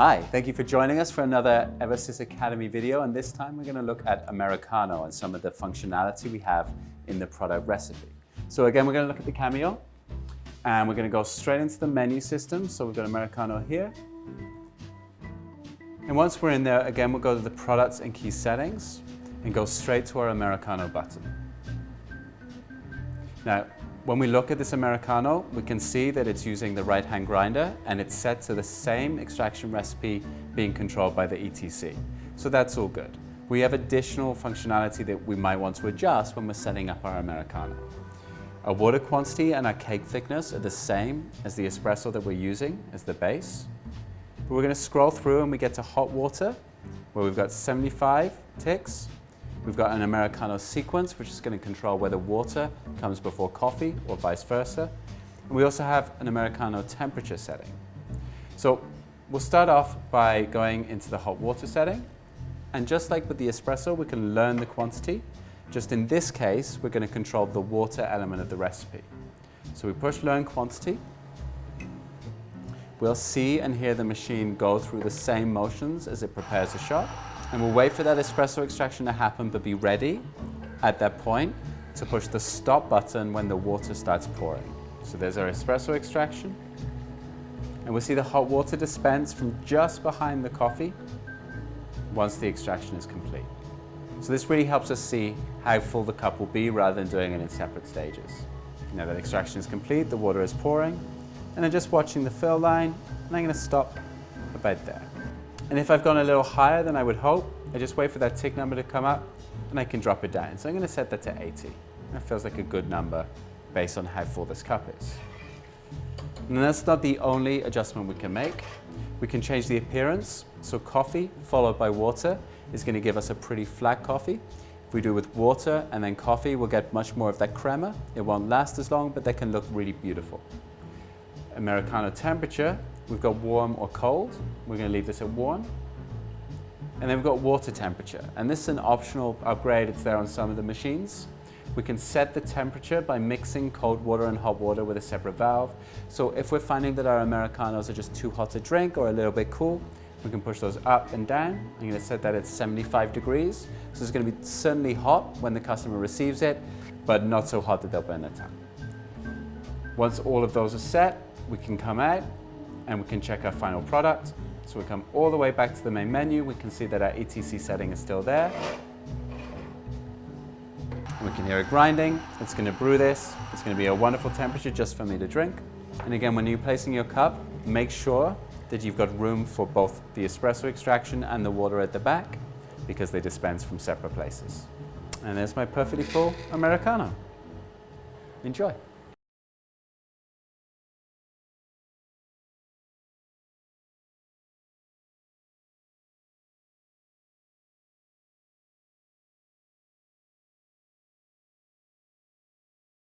Hi, thank you for joining us for another Eversys Academy video, and this time we're going to look at Americano and some of the functionality we have in the product recipe. So again, we're going to look at the Cameo, and we're going to go straight into the menu system. So we've got Americano here. And once we're in there, again, we'll go to the products and key settings and go straight to our Americano button. Now, when we look at this Americano, we can see that it's using the right-hand grinder and it's set to the same extraction recipe being controlled by the ETC. So that's all good. We have additional functionality that we might want to adjust when we're setting up our Americano. Our water quantity and our cake thickness are the same as the espresso that we're using as the base. But we're going to scroll through and we get to hot water, where we've got 75 ticks. We've got an Americano sequence, which is going to control whether water comes before coffee or vice versa. And we also have an Americano temperature setting. So we'll start off by going into the hot water setting. And just like with the espresso, we can learn the quantity. Just in this case, we're going to control the water element of the recipe. So we push learn quantity. We'll see and hear the machine go through the same motions as it prepares a shot. And we'll wait for that espresso extraction to happen, but be ready at that point to push the stop button when the water starts pouring. So there's our espresso extraction. And we'll see the hot water dispense from just behind the coffee once the extraction is complete. So this really helps us see how full the cup will be rather than doing it in separate stages. Now that extraction is complete, the water is pouring, and I'm just watching the fill line, and I'm going to stop about there. And if I've gone a little higher than I would hope, I just wait for that tick number to come up and I can drop it down. So I'm going to set that to 80. That feels like a good number based on how full this cup is. And that's not the only adjustment we can make. We can change the appearance. So coffee followed by water is going to give us a pretty flat coffee. If we do with water and then coffee, we'll get much more of that crema. It won't last as long, but they can look really beautiful. Americano temperature, we've got warm or cold. We're going to leave this at warm. And then we've got water temperature. And this is an optional upgrade. It's there on some of the machines. We can set the temperature by mixing cold water and hot water with a separate valve. So if we're finding that our Americanos are just too hot to drink or a little bit cool, we can push those up and down. I'm going to set that at 75 degrees. So it's going to be certainly hot when the customer receives it, but not so hot that they'll burn their tongue. Once all of those are set, we can come out and we can check our final product. So we come all the way back to the main menu. We can see that our ETC setting is still there. And we can hear it grinding. It's going to brew this. It's going to be a wonderful temperature just for me to drink. And again, when you're placing your cup, make sure that you've got room for both the espresso extraction and the water at the back, because they dispense from separate places. And there's my perfectly full Americano. Enjoy.